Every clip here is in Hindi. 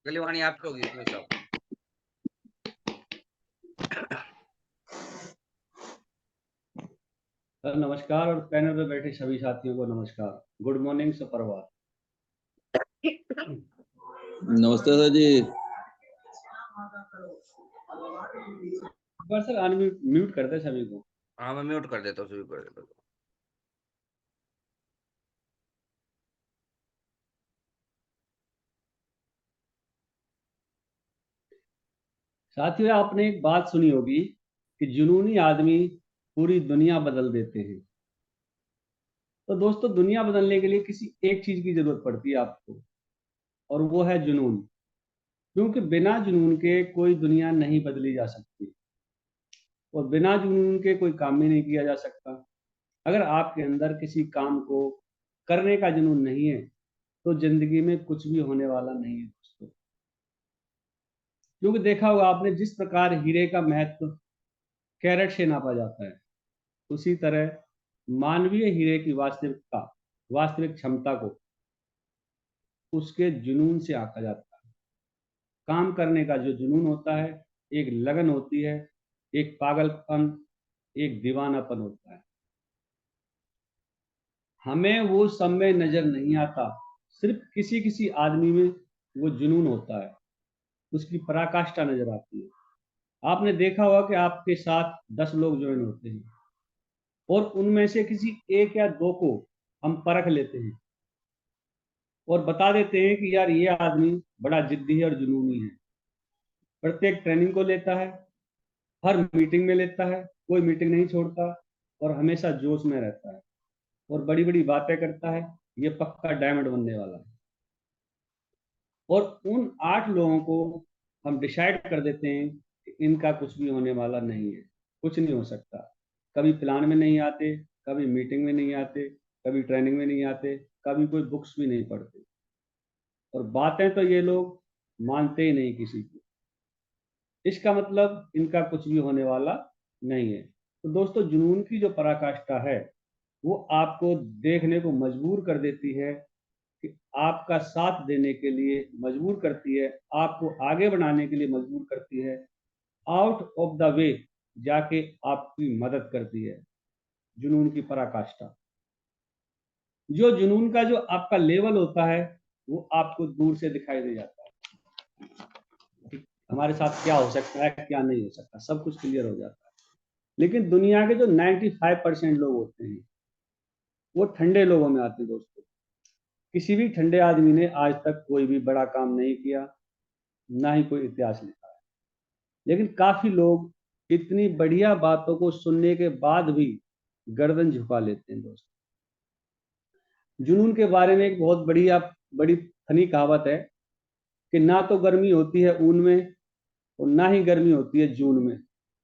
गलीवाणी आपकी होगी इसमें सब। सर नमस्कार, और पैनल पे बैठे सभी साथियों को नमस्कार। गुड मॉर्निंग सुप्रभात। नमस्ते सर जी। पर सर अनम्यूट म्यूट कर दे सभी को। हाँ मैं म्यूट कर देता हूँ, शुरू कर देता हूँ। साथियों, आपने एक बात सुनी होगी कि जुनूनी आदमी पूरी दुनिया बदल देते हैं। तो दोस्तों, दुनिया बदलने के लिए किसी एक चीज की जरूरत पड़ती है आपको, और वो है जुनून। क्योंकि बिना जुनून के कोई दुनिया नहीं बदली जा सकती, और बिना जुनून के कोई काम भी नहीं किया जा सकता। अगर आपके अंदर किसी काम को करने का जुनून नहीं है तो जिंदगी में कुछ भी होने वाला नहीं है दोस्तों। क्योंकि देखा होगा आपने, जिस प्रकार हीरे का महत्व कैरेट से नापा जाता है, उसी तरह मानवीय हीरे की वास्तविक क्षमता को उसके जुनून से आंका जाता है। काम करने का जो जुनून होता है, एक लगन होती है, एक पागलपन, एक दीवानापन होता है। हमें वो सब में नजर नहीं आता, सिर्फ किसी किसी आदमी में वो जुनून होता है, उसकी पराकाष्ठा नजर आती है। आपने देखा होगा कि आपके साथ 10 लोग ज्वाइन होते हैं, और उनमें से किसी एक या दो को हम परख लेते हैं और बता देते हैं कि यार ये आदमी बड़ा जिद्दी है और जुनूनी है। प्रत्येक ट्रेनिंग को लेता है, हर मीटिंग में लेता है, कोई मीटिंग नहीं छोड़ता, और हमेशा जोश में रहता है, और बड़ी बड़ी बातें करता है। ये पक्का डायमंड बनने वाला है। और उन 8 लोगों को हम डिसाइड कर देते हैं कि इनका कुछ भी होने वाला नहीं है, कुछ नहीं हो सकता। कभी प्लान में नहीं आते, कभी मीटिंग में नहीं आते, कभी ट्रेनिंग में नहीं आते, कभी कोई बुक्स भी नहीं पढ़ते, और बातें तो ये लोग मानते ही नहीं किसी की। इसका मतलब इनका कुछ भी होने वाला नहीं है। तो दोस्तों, जुनून की जो पराकाष्ठा है वो आपको देखने को मजबूर कर देती है, कि आपका साथ देने के लिए मजबूर करती है, आपको आगे बढ़ाने के लिए मजबूर करती है, आउट ऑफ द वे जाके आपकी मदद करती है। जुनून की पराकाष्ठा, जो जुनून का जो आपका लेवल होता है वो आपको दूर से दिखाई दे जाता है। हमारे साथ क्या हो सकता है, क्या नहीं हो सकता, सब कुछ क्लियर हो जाता है। लेकिन दुनिया के जो 95% लोग होते हैं वो ठंडे लोगों में आते हैं दोस्तों। किसी भी ठंडे आदमी ने आज तक कोई भी बड़ा काम नहीं किया, ना ही कोई इतिहास लिखा है। लेकिन काफी लोग इतनी बढ़िया बातों को सुनने के बाद भी गर्दन झुका लेते हैं दोस्तों। जुनून के बारे में एक बहुत बड़ी फनी कहावत है कि ना तो गर्मी होती है ऊन में, और ना ही गर्मी होती है जून में।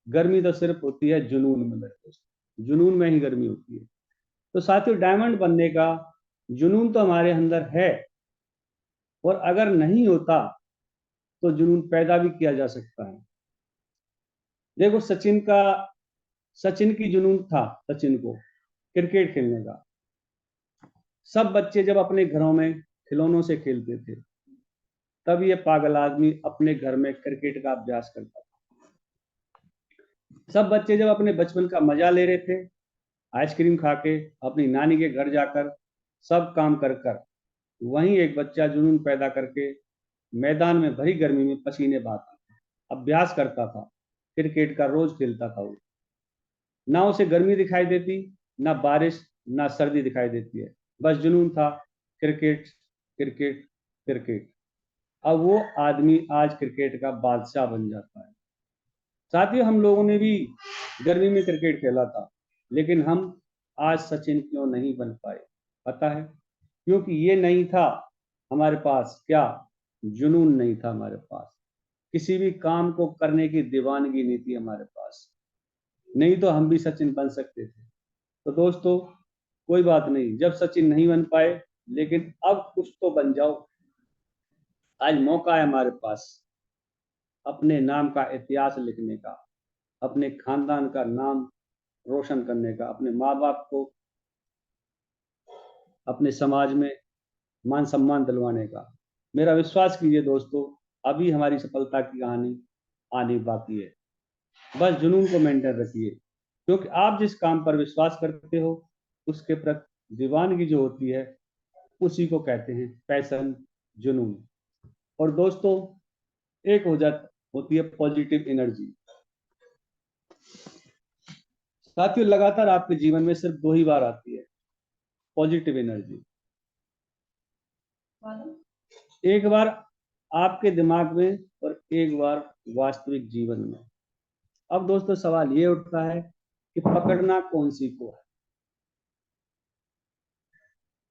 गर्मी तो सिर्फ होती है जुनून में मेरे दोस्त, जुनून में ही गर्मी होती है। तो साथियों, डायमंड बनने का जुनून तो हमारे अंदर है, और अगर नहीं होता तो जुनून पैदा भी किया जा सकता है। देखो, सचिन की जुनून था, सचिन को क्रिकेट खेलने का। सब बच्चे जब अपने घरों में खिलौनों से खेलते थे, तब ये पागल आदमी अपने घर में क्रिकेट का अभ्यास करता था। सब बच्चे जब अपने बचपन का मजा ले रहे थे, आइसक्रीम खा के अपनी नानी के घर जाकर सब काम कर कर, वहीं एक बच्चा जुनून पैदा करके मैदान में भरी गर्मी में पसीने बहाता था, अभ्यास करता था, क्रिकेट का रोज खेलता था वो। ना उसे गर्मी दिखाई देती, ना बारिश, ना सर्दी दिखाई देती है, बस जुनून था, क्रिकेट क्रिकेट क्रिकेट। अब वो आदमी आज क्रिकेट का बादशाह बन जाता है। साथियों, हम लोगों ने भी गर्मी में क्रिकेट खेला था, लेकिन हम आज सचिन क्यों नहीं बन पाए पता है? क्योंकि ये नहीं था हमारे पास, क्या, जुनून नहीं था हमारे पास। किसी भी काम को करने की दीवानगी नहीं थी हमारे पास, नहीं तो हम भी सचिन बन सकते थे। तो दोस्तों, कोई बात नहीं, जब सचिन नहीं बन पाए, लेकिन अब कुछ तो बन जाओ। आज मौका है हमारे पास अपने नाम का इतिहास लिखने का, अपने खानदान का नाम रोशन करने का, अपने माँ बाप को, अपने समाज में मान सम्मान दिलवाने का। मेरा विश्वास कीजिए दोस्तों, अभी हमारी सफलता की कहानी आनी बाकी है। बस जुनून को मेंटेन रखिए, क्योंकि आप जिस काम पर विश्वास करते हो उसके प्रति दीवानगी जो होती है उसी को कहते हैं पैशन, जुनून। और दोस्तों, एक होती है पॉजिटिव एनर्जी। साथियों, लगातार आपके जीवन में सिर्फ 2 ही बार आती है पॉजिटिव एनर्जी। एक बार आपके दिमाग में और एक बार वास्तविक जीवन में। अब दोस्तों, सवाल ये उठता है कि पकड़ना कौन सी को है।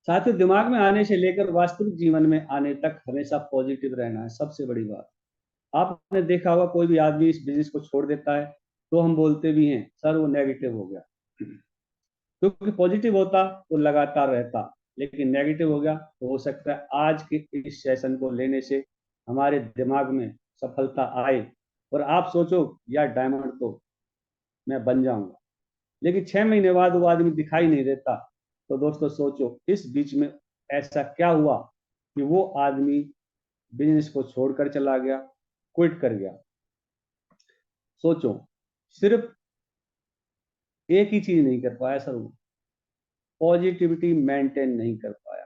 साथियों, दिमाग में आने से लेकर वास्तविक जीवन में आने तक हमेशा पॉजिटिव रहना है सबसे बड़ी बात। आपने देखा होगा, कोई भी आदमी इस बिजनेस को छोड़ देता है तो हम बोलते भी हैं सर वो नेगेटिव हो गया, क्योंकि पॉजिटिव होता तो लगातार रहता, लेकिन नेगेटिव हो गया तो हो सकता है आज के इस सेशन को लेने से हमारे दिमाग में सफलता आए और आप सोचो यार डायमंड तो मैं बन जाऊंगा, लेकिन 6 महीने बाद वो आदमी दिखाई नहीं देता। तो दोस्तों सोचो इस बीच में ऐसा क्या हुआ कि वो आदमी बिजनेस को छोड़कर चला गया, क्विट कर गया। सोचो, सिर्फ एक ही चीज नहीं कर पाया सर, वो पॉजिटिविटी मेंटेन नहीं कर पाया,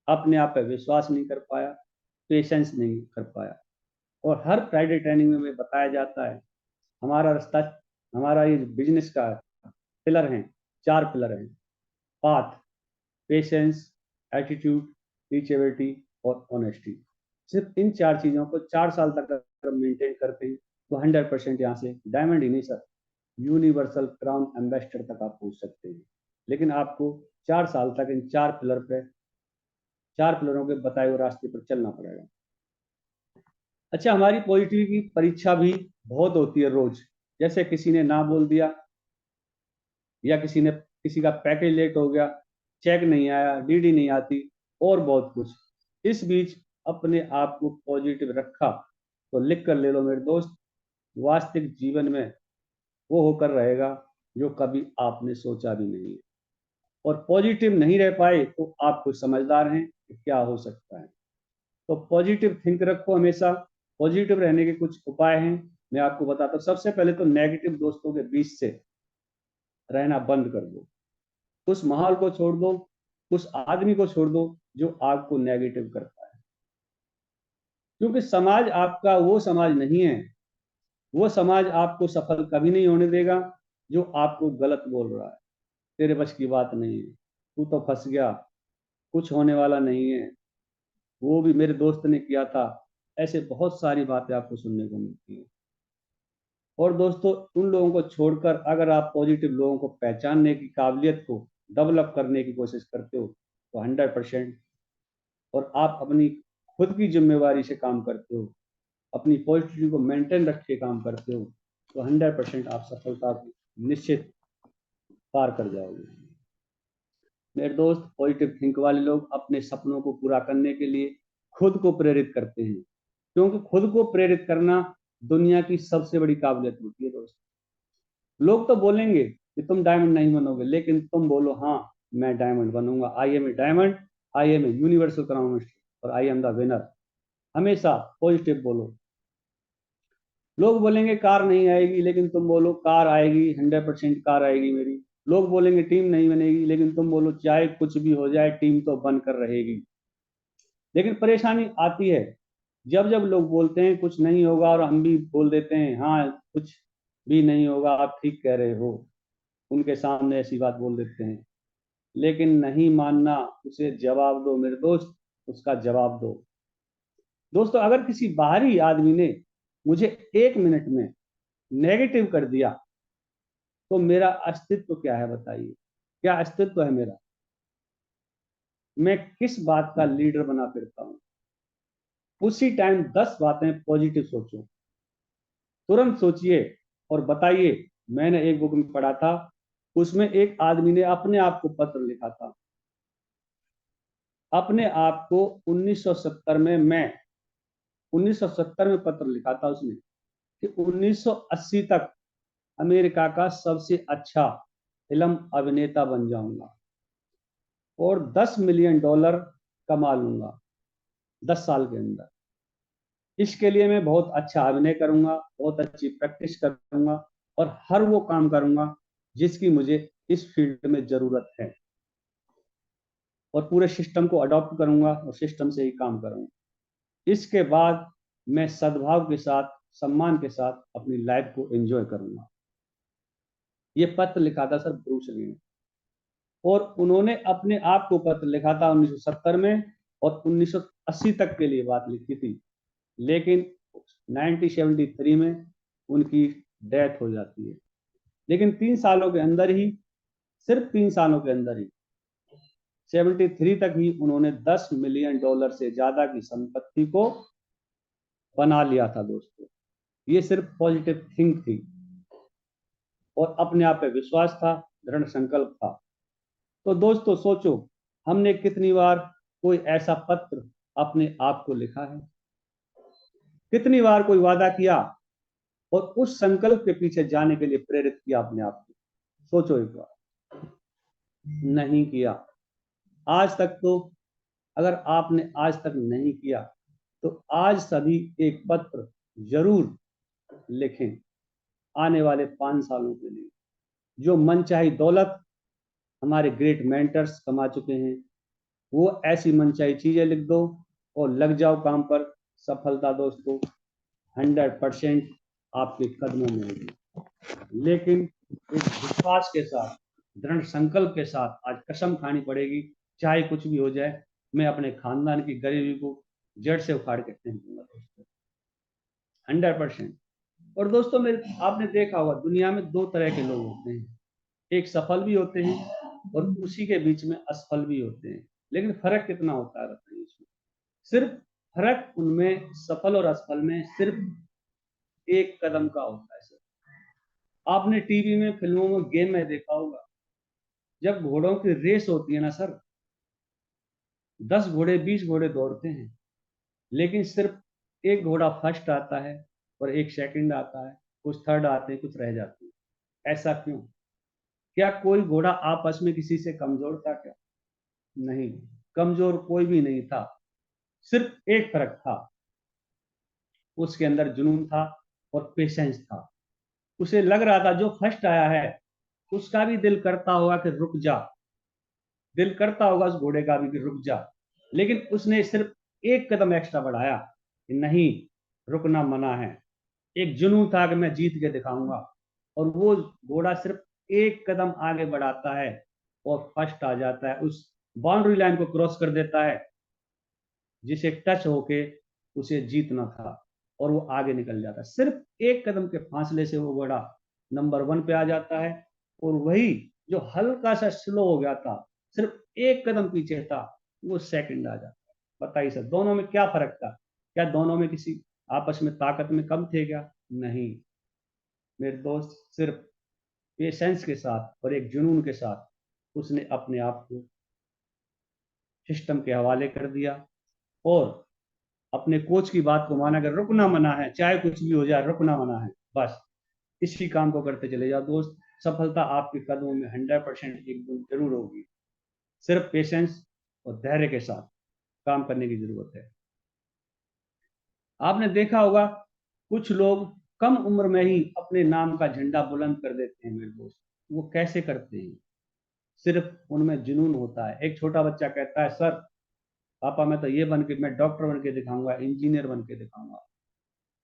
अपने आप पे विश्वास नहीं कर पाया, पेशेंस नहीं कर पाया। और हर फ्राइडे ट्रेनिंग में बताया जाता है हमारा रास्ता, हमारा ये बिजनेस का पिलर हैं, 4 पिलर हैं। पाथ, पेशेंस, एटीट्यूड, टीचेबिलिटी और ऑनेस्टी। सिर्फ इन 4 चीजों को 4 साल तक अगर मेंटेन करते हैं तो 100% यहाँ से डायमंड ही नहीं सर, यूनिवर्सल क्राउन एम्बेसडर तक आप पहुंच सकते हैं। लेकिन आपको 4 साल तक इन 4 पिलरों के बताए हुए रास्ते पर चलना पड़ेगा। अच्छा, हमारी पॉजिटिविटी की परीक्षा भी बहुत होती है रोज। जैसे किसी ने ना बोल दिया, या किसी का पैकेज लेट हो गया, चेक नहीं आया, डीडी नहीं आती और बहुत कुछ। इस बीच अपने आप को पॉजिटिव रखा तो लिख कर ले लो मेरे दोस्त, वास्तविक जीवन में वो होकर रहेगा जो कभी आपने सोचा भी नहीं है। और पॉजिटिव नहीं रह पाए तो आप कुछ समझदार हैं कि क्या हो सकता है। तो पॉजिटिव थिंक रखो हमेशा। पॉजिटिव रहने के कुछ उपाय हैं, मैं आपको बताता हूँ। सबसे पहले तो नेगेटिव दोस्तों के बीच से रहना बंद कर दो, उस माहौल को छोड़ दो, उस आदमी को छोड़ दो जो आपको नेगेटिव करता है। क्योंकि समाज आपका वो समाज नहीं है, वो समाज आपको सफल कभी नहीं होने देगा जो आपको गलत बोल रहा है, तेरे बस की बात नहीं है, तू तो फंस गया, कुछ होने वाला नहीं है, वो भी मेरे दोस्त ने किया था। ऐसे बहुत सारी बातें आपको सुनने को मिलती है। और दोस्तों, उन लोगों को छोड़कर अगर आप पॉजिटिव लोगों को पहचानने की काबिलियत को डेवलप करने की कोशिश करते हो तो 100%, और आप अपनी खुद की जिम्मेवारी से काम करते हो, अपनी पॉजिटिविटी को मेंटेन रख के काम करते हो, तो 100% आप सफलता को निश्चित पार कर जाओगे। मेरे दोस्त, पॉजिटिव थिंक वाले लोग अपने सपनों को पूरा करने के लिए खुद को प्रेरित करते हैं, क्योंकि खुद को प्रेरित करना दुनिया की सबसे बड़ी काबिलियत होती है दोस्त। लोग तो बोलेंगे कि तुम डायमंड नहीं बनोगे, लेकिन तुम बोलो हाँ मैं डायमंड बनूंगा, I am a diamond, I am a universal crown और आई एम द विनर। हमेशा पॉजिटिव बोलो। लोग बोलेंगे कार नहीं आएगी, लेकिन तुम बोलो कार आएगी, 100% कार आएगी मेरी। लोग बोलेंगे टीम नहीं बनेगी, लेकिन तुम बोलो चाहे कुछ भी हो जाए टीम तो बनकर रहेगी। लेकिन परेशानी आती है जब जब लोग बोलते हैं कुछ नहीं होगा और हम भी बोल देते हैं हाँ कुछ भी नहीं होगा, आप ठीक कह रहे हो, उनके सामने ऐसी बात बोल देते हैं। लेकिन नहीं मानना, उसे जवाब दो मेरे दोस्त, उसका जवाब दो। दोस्तों, अगर किसी बाहरी आदमी ने मुझे 1 मिनट में नेगेटिव कर दिया तो मेरा अस्तित्व क्या है बताइए? क्या अस्तित्व है मेरा? मैं किस बात का लीडर बना फिरता हूं? उसी टाइम 10 बातें पॉजिटिव सोचो, तुरंत सोचिए और बताइए। मैंने एक बुक में पढ़ा था, उसमें एक आदमी ने अपने आप को पत्र लिखा था, अपने आप को 1970 में, मैं 1970 में पत्र लिखा था उसने कि 1980 तक अमेरिका का सबसे अच्छा फिल्म अभिनेता बन जाऊंगा और $10 मिलियन कमा लूंगा 10 साल के अंदर। इसके लिए मैं बहुत अच्छा अभिनय करूंगा, बहुत अच्छी प्रैक्टिस करूंगा और हर वो काम करूंगा जिसकी मुझे इस फील्ड में जरूरत है, और पूरे सिस्टम को अडॉप्ट करूंगा और सिस्टम से ही काम करूंगा। इसके बाद मैं सद्भाव के साथ, सम्मान के साथ अपनी लाइफ को एंजॉय करूंगा। ये पत्र लिखा था सर ब्रूस ली ने, और उन्होंने अपने आप को पत्र लिखा था 1970 में, और 1980 तक के लिए बात लिखी थी, लेकिन 1973 में उनकी डेथ हो जाती है। लेकिन 3 सालों के अंदर ही, सिर्फ 3 सालों के अंदर ही 73 तक ही उन्होंने $10 मिलियन से ज्यादा की संपत्ति को बना लिया था दोस्तों। ये सिर्फ पॉजिटिव थिंक थी और अपने आप पे विश्वास था, दृढ़ संकल्प था। तो दोस्तों सोचो, हमने कितनी बार कोई ऐसा पत्र अपने आप को लिखा है, कितनी बार कोई वादा किया और उस संकल्प के पीछे जाने के लिए प्रेरित किया अपने आप को। सोचो एक बार, नहीं किया। आज तक तो, अगर आपने आज तक नहीं किया तो आज सभी एक पत्र जरूर लिखें आने वाले 5 सालों के लिए। जो मनचाही दौलत हमारे ग्रेट मेंटर्स कमा चुके हैं, वो ऐसी मनचाही चीजें लिख दो और लग जाओ काम पर। सफलता दोस्तों 100% आपके कदमों में होगी, लेकिन एक विश्वास के साथ, दृढ़ संकल्प के साथ आज कसम खानी पड़ेगी, चाहे कुछ भी हो जाए, मैं अपने खानदान की गरीबी को जड़ से उखाड़ के फेंक दूंगा दोस्तों, 100%। और दोस्तों मेरे, आपने देखा होगा दुनिया में 2 तरह के लोग होते हैं, एक सफल भी होते हैं और उसी के बीच में असफल भी होते हैं। लेकिन फर्क कितना होता है बताइए इसमें? सिर्फ फर्क उनमें, सफल और असफल में, सिर्फ एक कदम का होता है सर। आपने टीवी में, फिल्मों में, गेम में देखा होगा, जब घोड़ों की रेस होती है ना सर, 10 घोड़े 20 घोड़े दौड़ते हैं, लेकिन सिर्फ एक घोड़ा फर्स्ट आता है और एक सेकंड आता है, कुछ थर्ड आते हैं, कुछ रह जाते हैं। ऐसा क्यों? क्या कोई घोड़ा आपस में किसी से कमजोर था क्या? नहीं, कमजोर कोई भी नहीं था। सिर्फ एक फर्क था, उसके अंदर जुनून था और पेशेंस था। उसे लग रहा था जो फर्स्ट आया है उसका भी दिल करता होगा कि रुक जा, दिल करता होगा उस घोड़े का भी कि रुक जा, लेकिन उसने सिर्फ एक कदम एक्स्ट्रा बढ़ाया कि नहीं, रुकना मना है। एक जुनून था कि मैं जीत के दिखाऊंगा, और वो घोड़ा सिर्फ एक कदम आगे बढ़ाता है और फर्स्ट आ जाता है, उस बाउंड्री लाइन को क्रॉस कर देता है जिसे टच होके उसे जीतना था, और वो आगे निकल जाता है। सिर्फ एक कदम के फासले से वो घोड़ा नंबर 1 पे आ जाता है, और वही जो हल्का सा स्लो हो गया था, सिर्फ एक कदम पीछे था, वो सेकंड आ जाता है। बताइए सर, दोनों में क्या फर्क था? क्या दोनों में किसी आपस में ताकत में कम थे क्या? नहीं मेरे दोस्त, सिर्फ पेशेंस के साथ और एक जुनून के साथ उसने अपने आप को सिस्टम के हवाले कर दिया, और अपने कोच की बात को माना, अगर रुकना मना है, चाहे कुछ भी हो जाए, रुकना मना है, बस इसी काम को करते चले जाओ दोस्त। सफलता आपके कदमों में 100% एक दिन जरूर होगी। सिर्फ पेशेंस और धैर्य के साथ काम करने की जरूरत है। आपने देखा होगा कुछ लोग कम उम्र में ही अपने नाम का झंडा बुलंद कर देते हैं मेरे दोस्त। वो कैसे करते हैं? सिर्फ उनमें जुनून होता है। एक छोटा बच्चा कहता है, सर पापा मैं तो ये बन के, मैं डॉक्टर बन के दिखाऊंगा, इंजीनियर बन के दिखाऊंगा।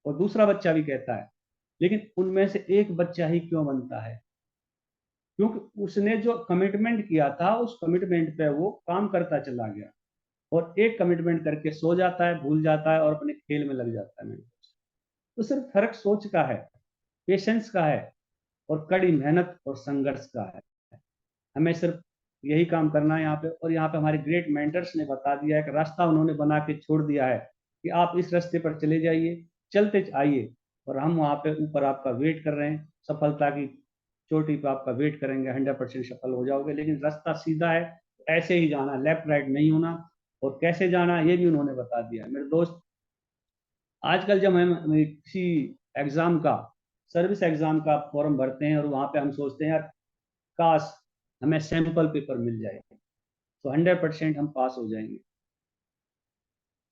और दूसरा बच्चा भी कहता है, लेकिन उनमें से एक बच्चा ही क्यों बनता है? क्योंकि उसने जो कमिटमेंट किया था उस कमिटमेंट पे वो काम करता चला गया, और एक कमिटमेंट करके सो जाता है, भूल जाता है और अपने खेल में लग जाता है मेरे दोस्त। तो सिर्फ फर्क सोच का है, पेशेंस का है, और कड़ी मेहनत और संघर्ष का है। हमें सिर्फ यही काम करना है यहाँ पे। और यहाँ पे हमारे ग्रेट मेंटर्स ने बता दिया है कि रास्ता उन्होंने बना के छोड़ दिया है कि आप इस रास्ते पर चले जाइए, चलते आइए, और हम वहाँ पे ऊपर आपका वेट कर रहे हैं, सफलता की चोटी पे आपका वेट करेंगे, 100% सफल हो जाओगे। लेकिन रास्ता सीधा है, ऐसे ही जाना, लेफ्ट राइट नहीं होना। और कैसे जाना ये भी उन्होंने बता दिया मेरे दोस्त। आजकल जब हम किसी एग्जाम का, सर्विस एग्जाम का फॉर्म भरते हैं और वहाँ पे हम सोचते हैं यार काश हमें सैंपल पेपर मिल जाए तो 100% हम पास हो जाएंगे।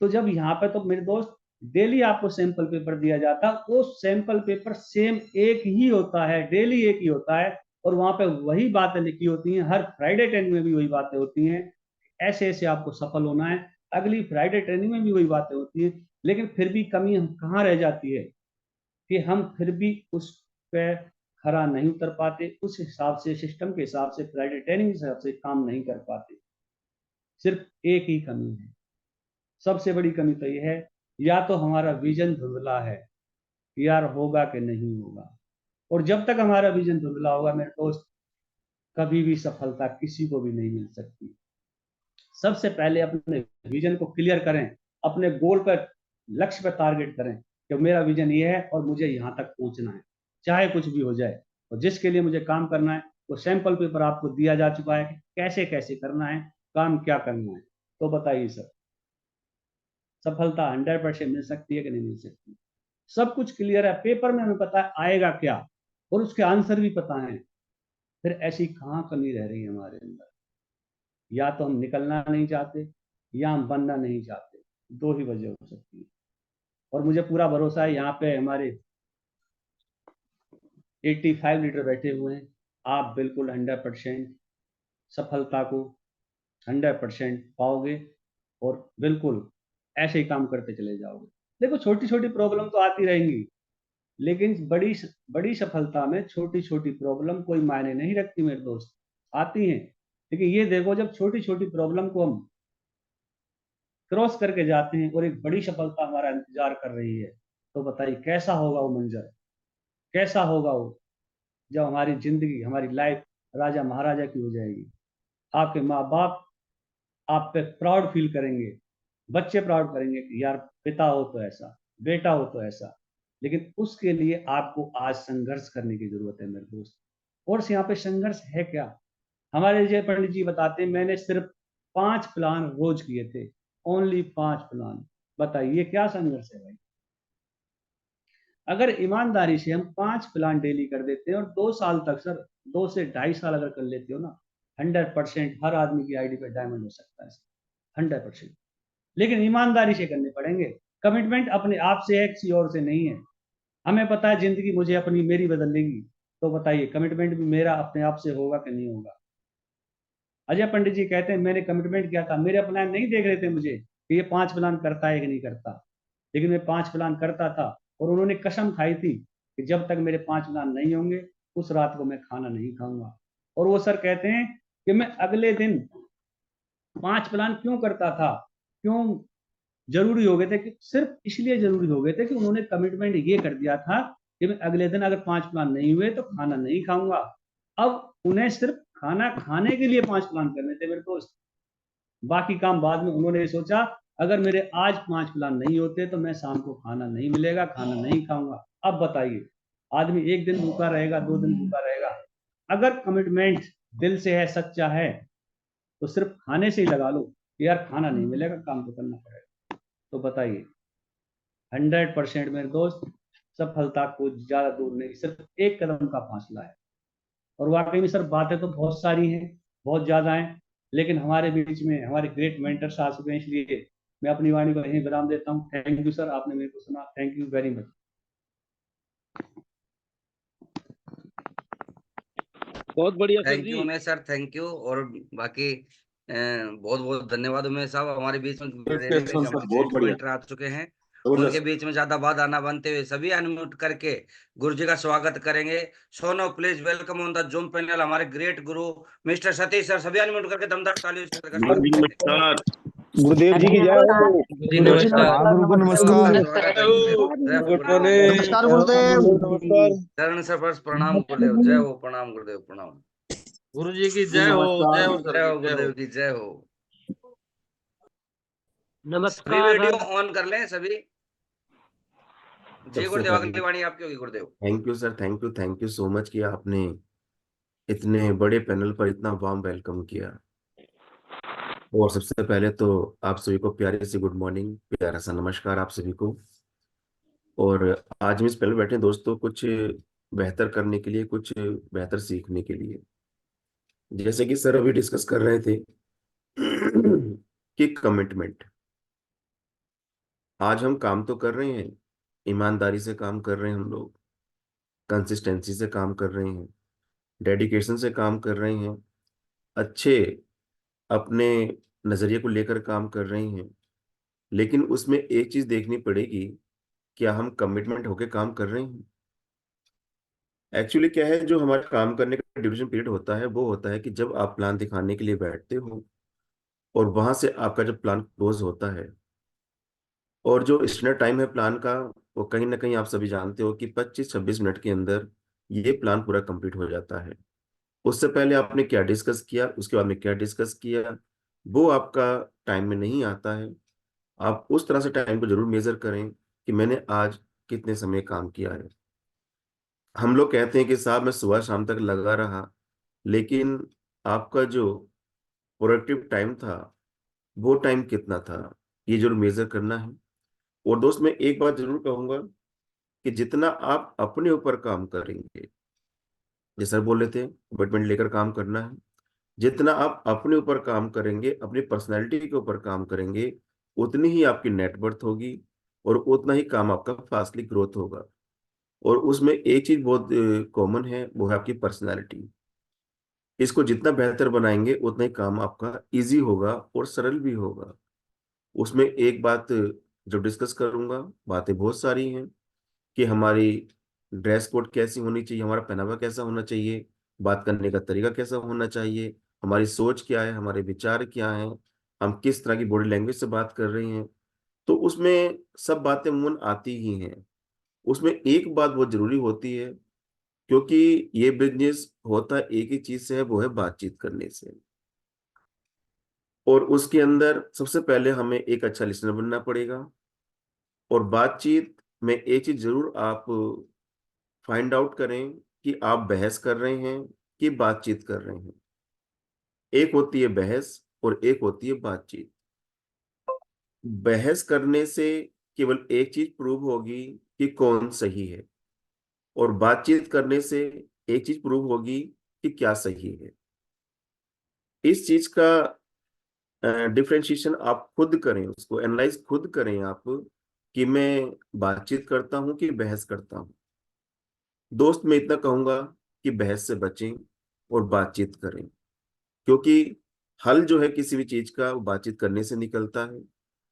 तो जब यहाँ पे, तो मेरे दोस्त डेली आपको सैंपल पेपर दिया जाता है, वो सैंपल पेपर सेम एक ही होता है, डेली एक ही होता है, और वहां पे वही बातें लिखी होती हैं। हर फ्राइडे ट्रेनिंग में भी वही बातें होती हैं, ऐसे ऐसे आपको सफल होना है। अगली फ्राइडे ट्रेनिंग में भी वही बातें होती हैं, लेकिन फिर भी कमी हम कहाँ रह जाती है कि हम फिर भी उस पे खरा नहीं उतर पाते, उस हिसाब से, सिस्टम के हिसाब से, फ्राइडे ट्रेनिंग के हिसाब से काम नहीं कर पाते। सिर्फ एक ही कमी है, सबसे बड़ी कमी तो यह है, या तो हमारा विजन धुंधला है कि यार होगा कि नहीं होगा। और जब तक हमारा विजन धुंधला होगा मेरे दोस्त, कभी भी सफलता किसी को भी नहीं मिल सकती। सबसे पहले अपने विजन को क्लियर करें, अपने गोल पर, लक्ष्य पर टारगेट करें कि मेरा विजन ये है और मुझे यहाँ तक पहुंचना है, चाहे कुछ भी हो जाए। और जिसके लिए मुझे काम करना है वो सैंपल पेपर आपको दिया जा चुका है, कैसे कैसे करना है, काम क्या करना है। तो बताइए सर, सफलता 100% मिल सकती है कि नहीं मिल सकती? सब कुछ क्लियर है, पेपर में हमें पता है आएगा क्या, और उसके आंसर भी पता है। फिर ऐसी कहाँ कमी रह रही है हमारे अंदर? या तो हम निकलना नहीं चाहते, या हम बनना नहीं चाहते। दो ही वजह हो सकती है। और मुझे पूरा भरोसा है, यहाँ पे हमारे 85 लीडर बैठे हुए हैं, आप बिल्कुल 100% सफलता को 100% पाओगे, और बिल्कुल ऐसे ही काम करते चले जाओगे। देखो, छोटी छोटी प्रॉब्लम तो आती रहेंगी, लेकिन बड़ी बड़ी सफलता में छोटी छोटी प्रॉब्लम कोई मायने नहीं रखती मेरे दोस्त। आती हैं, लेकिन ये देखो, जब छोटी छोटी प्रॉब्लम को हम क्रॉस करके जाते हैं और एक बड़ी सफलता हमारा इंतजार कर रही है, तो बताइए कैसा होगा वो मंजर, कैसा होगा वो, जब हमारी जिंदगी, हमारी लाइफ राजा महाराजा की हो जाएगी। आपके माँ बाप आप पे प्राउड फील करेंगे, बच्चे प्राउड करेंगे कि यार पिता हो तो ऐसा, बेटा हो तो ऐसा। लेकिन उसके लिए आपको आज संघर्ष करने की जरूरत है मेरे दोस्त। और यहाँ पे संघर्ष है क्या? हमारे जय पंडित जी बताते हैं, मैंने सिर्फ 5 प्लान रोज किए थे, ओनली 5 प्लान। बताइए ये क्या संघर्ष है भाई? अगर ईमानदारी से हम 5 प्लान डेली कर देते हैं और 2 साल तक, सर 2 से 2.5 साल अगर कर लेते हो ना, 100% हर आदमी की आईडी पे डायमंड हो सकता है, 100%। लेकिन ईमानदारी से करने पड़ेंगे। कमिटमेंट अपने आप से है, किसी और से नहीं है। हमें पता है जिंदगी मुझे अपनी, मेरी बदलेगी। तो बताइए कमिटमेंट भी मेरा अपने आप से होगा कि नहीं होगा? अजय पंडित जी कहते हैं मैंने कमिटमेंट किया था, मेरे प्लान नहीं देख रहे थे मुझे कि ये 5 प्लान करता है कि नहीं करता, लेकिन मैं 5 प्लान करता था। और उन्होंने कसम खाई थी कि जब तक मेरे 5 प्लान नहीं होंगे उस रात को मैं खाना नहीं खाऊंगा। और वो सर कहते हैं कि मैं अगले दिन 5 प्लान क्यों करता था, क्यों जरूरी हो गए थे, कि सिर्फ इसलिए जरूरी हो गए थे कि उन्होंने कमिटमेंट ये कर दिया था कि मैं अगले दिन अगर 5 प्लान नहीं हुए तो खाना नहीं खाऊंगा। अब उन्हें सिर्फ खाना खाने के लिए 5 प्लान करने थे मेरे दोस्त, बाकी काम बाद में। उन्होंने ये सोचा अगर मेरे आज 5 प्लान नहीं होते तो मैं शाम को खाना नहीं मिलेगा, खाना नहीं खाऊंगा। अब बताइए, आदमी एक दिन भूखा रहेगा, 2 दिन भूखा रहेगा? अगर कमिटमेंट दिल से है, सच्चा है, तो सिर्फ खाने से ही लगा लो कि यार खाना नहीं मिलेगा, काम तो करना पड़ेगा। तो बताइए, 100% मेरे दोस्त, सफलता को ज्यादा दूर नहीं, सिर्फ एक कदम का फासला है। और वाकई में सर बातें तो बहुत सारी हैं, बहुत ज्यादा हैं, लेकिन हमारे बीच में हमारे ग्रेट मेंटर्स आ चुके हैं, इसलिए मैं अपनी वाणी को यहीं विराम देता हूँ। थैंक यू सर, आपने मेरे को सुना, थैंक यू वेरी मच। बहुत बढ़िया सर थैंक जी। You Umesh sir, thank you. और बाकी बहुत बहुत धन्यवाद उमेश साहब, हमारे बीच में जुड़े रहने के लिए। हमारे बहुत ग्रेट बढ़िया, मेंटर आ चुके हैं, उनके जबरदस्त। बीच में ज्यादा बात आना बनते हुए सभी अनम्यूट करके गुरु जी का स्वागत करेंगे। सोनो please welcome on the Zoom panel हमारे great guru mister Satish sir. सभी अनम्यूट करके दमदार तालियों से का गुरु स्वागत जी करेंगे। नमस्कार। गुरुदेव जी की जय हो। जी नमस्कार। गुरुदेव नमस्कार। नमस्कार गुरुदेव। नमस्कार। चरण स्पर्श प्रणाम गुरुदेव, जय हो, प्रणाम गुरुदेव, प्रणाम। गुरु जी की जय हो, जय हो सर, जय हो जय हो। गुरुदेव की जय हो। सभी नमस्कार वीडियो सर। ऑन कर लें सभी। जी सबसे गुरुदेव, अगली पहले वाणी आपकी होगी गुरुदेव। Thank you sir, thank you so much कि आपने इतने बड़े पैनल पर इतना वार्म वेलकम किया। और सबसे पहले तो आप सभी को प्यारी सी गुड मॉर्निंग, प्यारा सा नमस्कार आप सभी को। और आज हम इस पैनल बैठे हैं दोस्तों, कुछ बेहतर करने के लिए, कुछ बेहतर सीखने के लिए। जैसे कि सर अभी डिस्कस कर रहे थे कि कमिटमेंट, आज हम काम तो कर रहे हैं, ईमानदारी से काम कर रहे हैं, हम लोग कंसिस्टेंसी से काम कर रहे हैं, डेडिकेशन से काम कर रहे हैं, अच्छे अपने नजरिए को लेकर काम कर रहे हैं। लेकिन उसमें एक चीज देखनी पड़ेगी, क्या हम कमिटमेंट होके काम कर रहे हैं? एक्चुअली क्या है, जो हमारा काम करने का ड्यूरेशन पीरियड होता है वो होता है कि जब आप प्लान दिखाने के लिए बैठते हो और वहां से आपका जब प्लान क्लोज होता है, और जो स्टैंडर्ड टाइम है प्लान का, वो कहीं ना कहीं आप सभी जानते हो कि 25-26 मिनट के अंदर ये प्लान पूरा कंप्लीट हो जाता है। उससे पहले आपने क्या डिस्कस किया, उसके बाद में क्या डिस्कस किया, वो आपका टाइम में नहीं आता है। आप उस तरह से टाइम को जरूर मेजर करें कि मैंने आज कितने समय काम किया है। हम लोग कहते हैं कि साहब मैं सुबह शाम तक लगा रहा, लेकिन आपका जो प्रोडक्टिव टाइम था वो टाइम कितना था, ये जरूर मेजर करना है। और दोस्त मैं एक बात जरूर कहूंगा कि जितना आप अपने ऊपर काम करेंगे, जैसा बोल रहे थे कमिटमेंट लेकर काम करना है, जितना आप अपने ऊपर काम करेंगे, अपनी पर्सनैलिटी के ऊपर काम करेंगे, उतनी ही आपकी नेटवर्थ होगी और उतना ही काम आपका फास्टली ग्रोथ होगा। और उसमें एक चीज बहुत कॉमन है, वो है आपकी पर्सनैलिटी। इसको जितना बेहतर बनाएंगे उतना ही काम आपका इजी होगा और सरल भी होगा। उसमें एक बात जो डिस्कस करूंगा, बातें बहुत सारी हैं कि हमारी ड्रेस कोड कैसी होनी चाहिए, हमारा पहनावा कैसा होना चाहिए, बात करने का तरीका कैसा होना चाहिए, हमारी सोच क्या है, हमारे विचार क्या हैं, हम किस तरह की बॉडी लैंग्वेज से बात कर रहे हैं। तो उसमें सब बातें अमूमन आती ही हैं। उसमें एक बात बहुत जरूरी होती है, क्योंकि ये बिजनेस होता एक ही चीज से है, वो है बातचीत करने से। और उसके अंदर सबसे पहले हमें एक अच्छा लिसनर बनना पड़ेगा। और बातचीत में एक चीज जरूर आप फाइंड आउट करें कि आप बहस कर रहे हैं कि बातचीत कर रहे हैं। एक होती है बहस और एक होती है बातचीत। बहस करने से केवल एक चीज प्रूव होगी कि कौन सही है, और बातचीत करने से एक चीज प्रूव होगी कि क्या सही है। इस चीज का डिफरेंशिएशन आप खुद करें, उसको एनालाइज खुद करें आप, कि मैं बातचीत करता हूं कि बहस करता हूं। दोस्त मैं इतना कहूंगा कि बहस से बचें और बातचीत करें, क्योंकि हल जो है किसी भी चीज का वो बातचीत करने से निकलता है।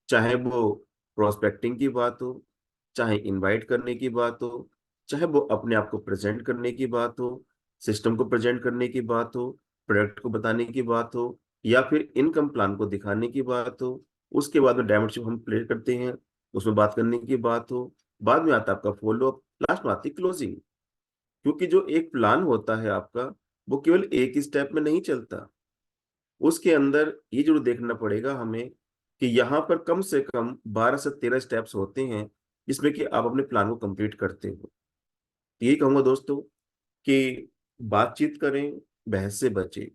चाहे वो प्रोस्पेक्टिंग की बात हो, चाहे इनवाइट करने की बात हो, चाहे वो अपने आप को प्रेजेंट करने की बात हो, सिस्टम को प्रेजेंट करने की बात हो, प्रोडक्ट को बताने की बात हो, या फिर इनकम प्लान को दिखाने की बात हो। उसके बाद में डायमेंशन हम प्ले करते हैं, उसमें बात करने की बात हो। बाद में आता है आपका फॉलो अप, लास्ट में आती क्लोजिंग। क्योंकि जो एक प्लान होता है आपका, वो केवल एक ही स्टेप में नहीं चलता। उसके अंदर ये जरूर देखना पड़ेगा हमें कि यहाँ पर कम से कम 12 से 13 स्टेप्स होते हैं जिसमें कि आप अपने प्लान को कंप्लीट करते हो। यही कहूंगा दोस्तों कि बातचीत करें, बहस से बचें।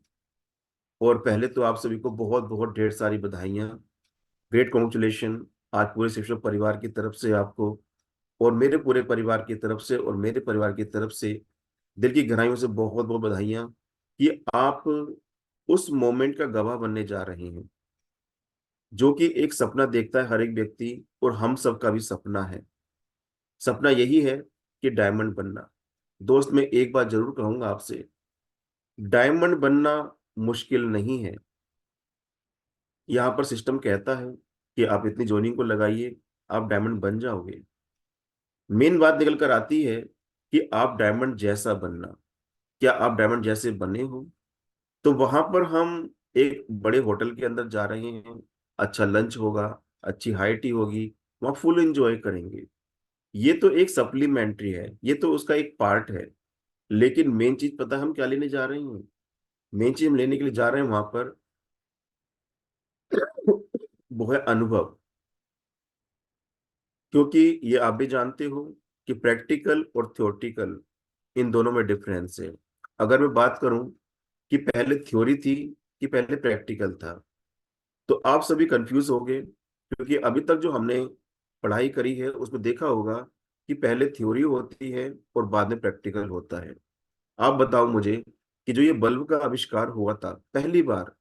और पहले तो आप सभी को बहुत बहुत ढेर सारी बधाइयाँ, ग्रेट कॉन्ग्रेचुलेशन आज पूरे शिक्षक परिवार की तरफ से आपको, और मेरे पूरे परिवार की तरफ से और मेरे परिवार की तरफ से दिल की गहराइयों से बहुत बहुत बधाइयाँ कि आप उस मोमेंट का गवाह बनने जा रहे हैं जो कि एक सपना देखता है हर एक व्यक्ति, और हम सबका भी सपना है। सपना यही है कि डायमंड बनना। दोस्त मैं एक बात जरूर कहूंगा आपसे, डायमंड बनना मुश्किल नहीं है। यहाँ पर सिस्टम कहता है कि आप इतनी जोइनिंग को लगाइए, आप डायमंड बन जाओगे। मेन बात निकल कर आती है कि आप डायमंड जैसा बनना। क्या आप डायमंड जैसे बने हो? तो वहां पर हम एक बड़े होटल के अंदर जा रहे हैं, अच्छा लंच होगा, अच्छी हाई टी होगी, वहां फुल एंजॉय करेंगे। ये तो एक सप्लीमेंट्री है, ये तो उसका एक पार्ट है। लेकिन मेन चीज पता है हम क्या लेने जा रहे हैं? मेन चीज हम लेने के लिए जा रहे हैं वहां पर वो है अनुभव। क्योंकि ये आप भी जानते हो कि प्रैक्टिकल और थ्योरेटिकल, इन दोनों में डिफरेंस है। अगर मैं बात करूं कि पहले थ्योरी थी कि पहले प्रैक्टिकल था, तो आप सभी कंफ्यूज हो गए, क्योंकि अभी तक जो हमने पढ़ाई करी है उसमें देखा होगा कि पहले थ्योरी होती है और बाद में प्रैक्टिकल होता है। आप बताओ मुझे कि जो ये बल्ब का आविष्कार हुआ था पहली बार,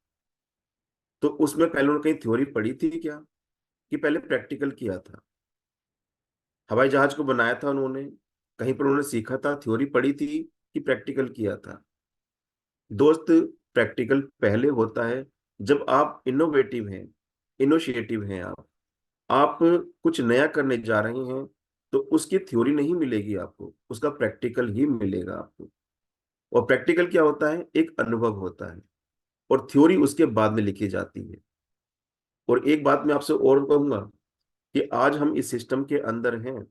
तो उसमें पहले उन्होंने कहीं थ्योरी पढ़ी थी क्या, कि पहले प्रैक्टिकल किया था? हवाई जहाज को बनाया था उन्होंने, कहीं पर उन्होंने सीखा था, थ्योरी पढ़ी थी कि प्रैक्टिकल किया था? दोस्त, प्रैक्टिकल पहले होता है जब आप इनोवेटिव हैं, इनिशिएटिव हैं, आप कुछ नया करने जा रहे हैं, तो उसकी थ्योरी नहीं मिलेगी आपको, उसका प्रैक्टिकल ही मिलेगा आपको। और प्रैक्टिकल क्या होता है? एक अनुभव होता है, और थ्योरी उसके बाद में लिखी जाती है। और एक बात मैं आपसे और कहूंगा कि आज हम इस सिस्टम के अंदर हैं,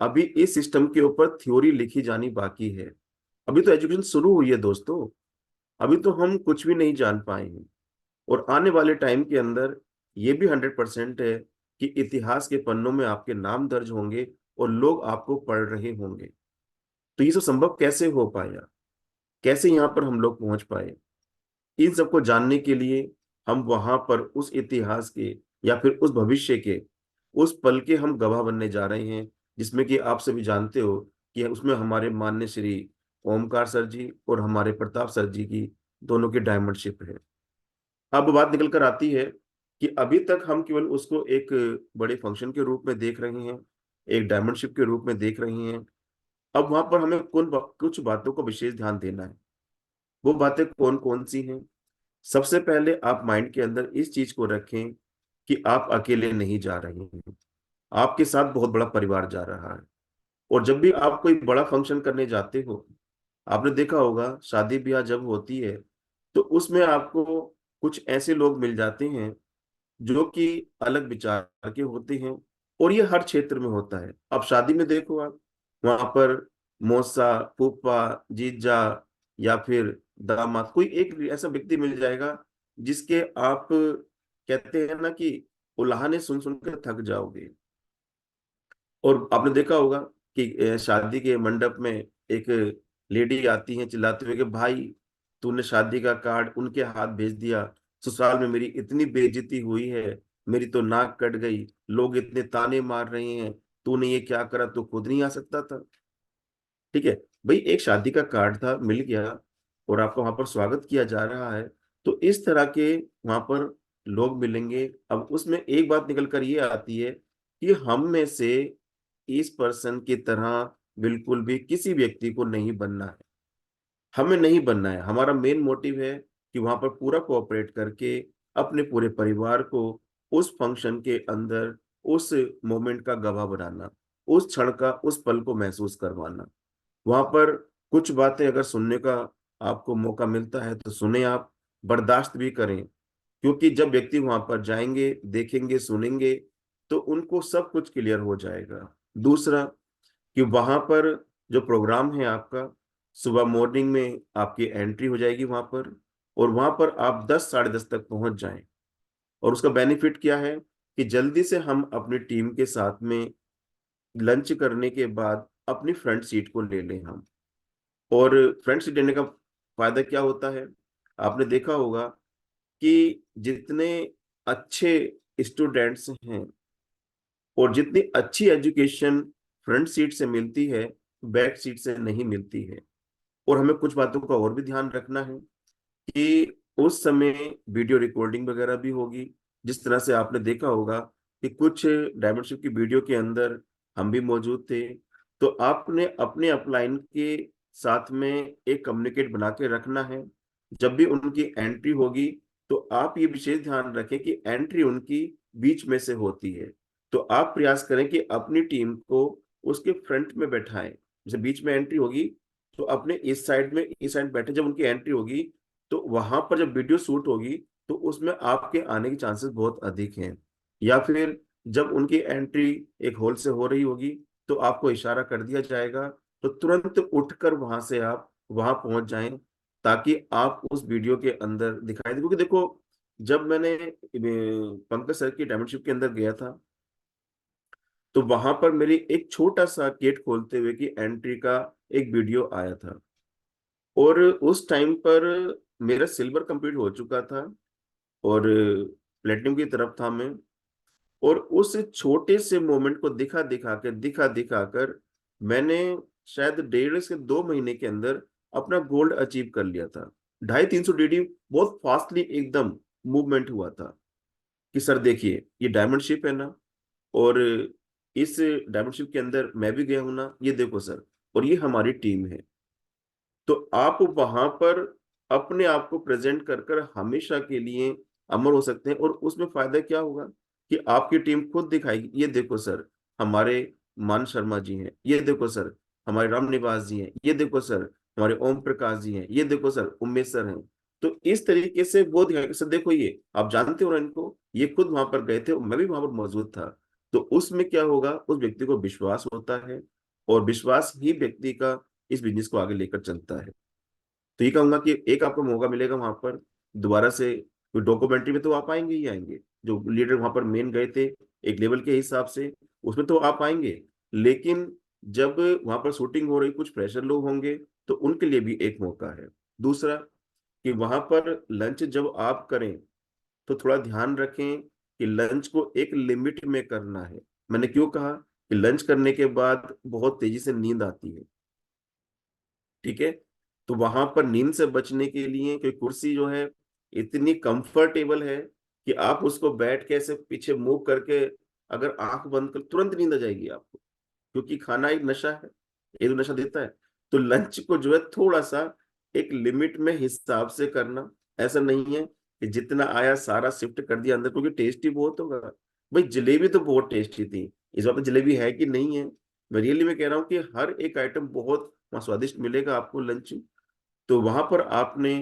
अभी इस सिस्टम के ऊपर थ्योरी लिखी जानी बाकी है। अभी तो एजुकेशन शुरू हुई है दोस्तों, अभी तो हम कुछ भी नहीं जान पाए हैं। और आने वाले टाइम के अंदर ये भी 100% है कि इतिहास के पन्नों में आपके नाम दर्ज होंगे और लोग आपको पढ़ रहे होंगे। तो ये सब संभव कैसे हो पाया, कैसे यहाँ पर हम लोग पहुंच पाए? इन सबको जानने के लिए हम वहां पर उस इतिहास के या फिर उस भविष्य के, उस पल के हम गवाह बनने जा रहे हैं, जिसमें कि आप सभी जानते हो कि उसमें हमारे माननीय श्री ओमकार सर जी और हमारे प्रताप सर जी की दोनों की डायमंडशिप है। अब बात निकल कर आती है कि अभी तक हम केवल उसको एक बड़े फंक्शन के रूप में देख रहे हैं, एक डायमंडशिप के रूप में देख रहे हैं। अब वहां पर हमें कुछ बातों को विशेष ध्यान देना है। वो बातें कौन कौन सी हैं? सबसे पहले आप माइंड के अंदर इस चीज को रखें कि आप अकेले नहीं जा रहे हैं, आपके साथ बहुत बड़ा परिवार जा रहा है। और जब भी आप कोई बड़ा फंक्शन करने जाते हो, आपने देखा होगा शादी ब्याह जब होती है, तो उसमें आपको कुछ ऐसे लोग मिल जाते हैं जो कि अलग विचार के होते हैं। और ये हर क्षेत्र में होता है। अब शादी में देखो आप, वहां पर मौसा, फूफा, जीजा या फिर दामाद, कोई एक ऐसा व्यक्ति मिल जाएगा जिसके आप कहते हैं ना कि उल्हाने सुन सुनकर थक जाओगे। और आपने देखा होगा कि शादी के मंडप में एक लेडी आती है चिल्लाते हुए कि भाई, तूने शादी का कार्ड उनके हाथ भेज दिया, ससुराल में मेरी इतनी बेइज्जती हुई है, मेरी तो नाक कट गई, लोग इतने ताने मार रहे हैं, तूने ये क्या करा, तू खुद नहीं आ सकता था? ठीक है भाई, एक शादी का कार्ड था, मिल गया, और आपका वहां पर स्वागत किया जा रहा है। तो इस तरह के वहां पर लोग मिलेंगे। अब उसमें एक बात निकल कर ये आती है कि हम में से इस पर्सन की तरह बिल्कुल भी किसी व्यक्ति को नहीं बनना है, हमें नहीं बनना है। हमारा मेन मोटिव है कि वहां पर पूरा कोऑपरेट करके अपने पूरे परिवार को उस फंक्शन के अंदर उस मोमेंट का गवाह बनाना, उस क्षण का, उस पल को महसूस करवाना। वहां पर कुछ बातें अगर सुनने का आपको मौका मिलता है तो सुने आप, बर्दाश्त भी करें, क्योंकि जब व्यक्ति वहां पर जाएंगे, देखेंगे, सुनेंगे, तो उनको सब कुछ क्लियर हो जाएगा। दूसरा, कि वहां पर जो प्रोग्राम है आपका, सुबह मॉर्निंग में आपकी एंट्री हो जाएगी वहां पर, और वहां पर आप 10 साढ़े 10 तक पहुंच जाएं। और उसका बेनिफिट क्या है कि जल्दी से हम अपनी टीम के साथ में लंच करने के बाद अपनी फ्रंट सीट को ले लें हम। और फ्रंट सीट लेने का फायदा क्या होता है? आपने देखा होगा कि जितने अच्छे स्टूडेंट्स हैं और जितनी अच्छी एजुकेशन फ्रंट सीट से मिलती है, बैक सीट से नहीं मिलती है। और हमें कुछ बातों का और भी ध्यान रखना है कि उस समय वीडियो रिकॉर्डिंग वगैरह भी होगी। जिस तरह से आपने देखा होगा कि कुछ डायमंडशिप की वीडियो के अंदर हम भी मौजूद थे, तो आपने अपने अपलाइन के साथ में एक कम्युनिकेट बना के रखना है। जब भी उनकी एंट्री होगी, तो आप ये विशेष ध्यान रखें कि एंट्री उनकी बीच में से होती है। तो आप प्रयास करें कि अपनी टीम को उसके फ्रंट में बैठाएं। जैसे बीच में एंट्री होगी, तो अपने इस साइड बैठे। जब उनकी एंट्री होगी, तो वहां पर जब वीडियो शूट होगी, तो उसमें आपके आने के चांसेस बहुत अधिक हैं। या फिर जब उनकी एंट्री एक हॉल से हो रही होगी, तो आपको इशारा कर दिया जाएगा, तो तुरंत उठकर वहां से आप वहां पहुंच जाएं, ताकि आप उस वीडियो के अंदर दिखाई दे। क्योंकि देखो, जब मैंने पंकज सर की डायमंडशिप के अंदर गया था, तो वहां पर मेरी एक छोटा सा गेट खोलते हुए की एंट्री का एक वीडियो आया था। और उस टाइम पर मेरा सिल्वर कंप्लीट हो चुका था और प्लेटिनम की तरफ था मैं। और उस छोटे से मोमेंट को दिखा दिखा कर मैंने शायद 1.5 से 2 महीने के अंदर अपना गोल्ड अचीव कर लिया था। 250-300 DD बहुत फास्टली एकदम मूवमेंट हुआ था कि सर देखिए, ये डायमंड शिप है ना, और इस डायमेंशन के अंदर मैं भी गया हूं ना, ये देखो सर, और ये हमारी टीम है। तो आप वहां पर अपने आप को प्रेजेंट कर कर हमेशा के लिए अमर हो सकते हैं। और उसमें फायदा क्या होगा कि आपकी टीम खुद दिखाएगी, ये देखो सर हमारे मान शर्मा जी हैं, ये देखो सर हमारे राम निवास जी हैं, ये देखो सर हमारे ओम प्रकाश जी हैं, ये देखो सर उमेश सर हैं। तो इस तरीके से वो दिखाएगा सर देखो ये आप जानते हो ना इनको, ये खुद वहां पर गए थे और मैं भी वहां पर मौजूद था। तो उसमें क्या होगा, उस व्यक्ति को विश्वास होता है, और विश्वास ही व्यक्ति का इस बिजनेस को आगे लेकर चलता है। तो ये कहूंगा कि एक आपको मौका मिलेगा वहां पर दोबारा से, डॉक्यूमेंट्री में तो आप आएंगे ही आएंगे, जो लीडर वहां पर मेन गए थे एक लेवल के हिसाब से, उसमें तो आप आएंगे। लेकिन जब वहां पर शूटिंग हो रही, कुछ प्रेशर लोग होंगे, तो उनके लिए भी एक मौका है। दूसरा कि वहां पर लंच जब आप करें तो थोड़ा ध्यान रखें कि लंच को एक लिमिट में करना है। मैंने क्यों कहा कि लंच करने के बाद बहुत तेजी से नींद आती है, ठीक है। तो वहां पर नींद से बचने के लिए कोई कुर्सी जो है इतनी कंफर्टेबल है कि आप उसको बैठ के ऐसे पीछे मुंह करके अगर आंख बंद कर तुरंत नींद आ जाएगी आपको, क्योंकि खाना एक नशा है, ये तो नशा देता है। तो लंच को जो है थोड़ा सा एक लिमिट में हिसाब से करना। ऐसा नहीं है कि जितना आया सारा शिफ्ट कर दिया अंदर, क्योंकि टेस्टी बहुत होगा। भाई जलेबी तो बहुत टेस्टी थी, इस बार तो जलेबी है कि नहीं है, मैं रियली में कह रहा हूँ कि हर एक आइटम बहुत वहाँ स्वादिष्ट मिलेगा आपको लंच। तो वहां पर आपने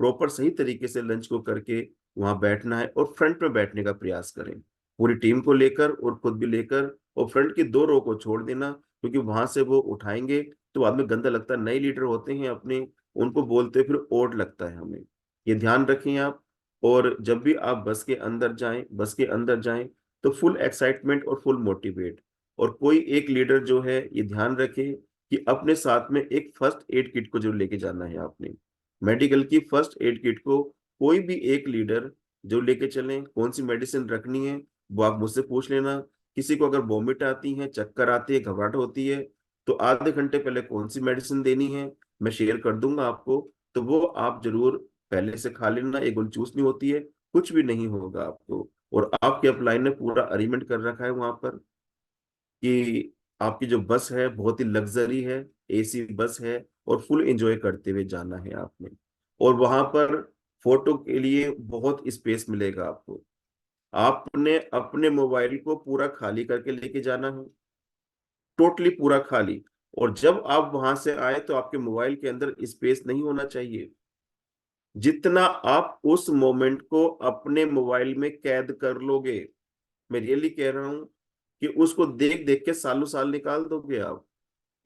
प्रॉपर सही तरीके से लंच को करके वहां बैठना है, और फ्रंट में बैठने का प्रयास करें पूरी टीम को लेकर और खुद भी लेकर। और फ्रंट की 2 रो को छोड़ देना, क्योंकि वहां से वो उठाएंगे तो बाद में गंदा लगता है। नए लीडर होते हैं अपने, उनको बोलते फिर ओड लगता है हमें, ये ध्यान रखें आप। और जब भी आप बस के अंदर जाएं तो फुल एक्साइटमेंट और फुल मोटिवेट। और कोई एक लीडर जो है ये ध्यान रखे कि अपने साथ में एक फर्स्ट एड किट को जरूर लेके जाना है आपने। मेडिकल की फर्स्ट एड किट को कोई भी एक लीडर जो लेके चलें, कौन सी मेडिसिन रखनी है वो आप मुझसे पूछ लेना। किसी को अगर वॉमिट आती है, चक्कर आती है, घबराहट होती है, तो आधे घंटे पहले कौन सी मेडिसिन देनी है मैं शेयर कर दूंगा आपको। तो वो आप जरूर पहले से खा लेना, एक गोली चूसनी होती है, कुछ भी नहीं होगा आपको। और आपके अपलाइन ने पूरा अरेंजमेंट कर रखा है वहां पर कि आपकी जो बस है बहुत ही लग्जरी है, एसी बस है, और फुल एंजॉय करते हुए जाना है आपने। और वहां पर फोटो के लिए बहुत स्पेस मिलेगा आपको। आपने अपने मोबाइल को पूरा खाली करके लेके जाना है, टोटली पूरा खाली। और जब आप वहां से आए तो आपके मोबाइल के अंदर स्पेस नहीं होना चाहिए। जितना आप उस मोमेंट को अपने मोबाइल में कैद कर लोगे, मैं रियली कह रहा हूं कि उसको देख देख के सालों साल निकाल दोगे आप,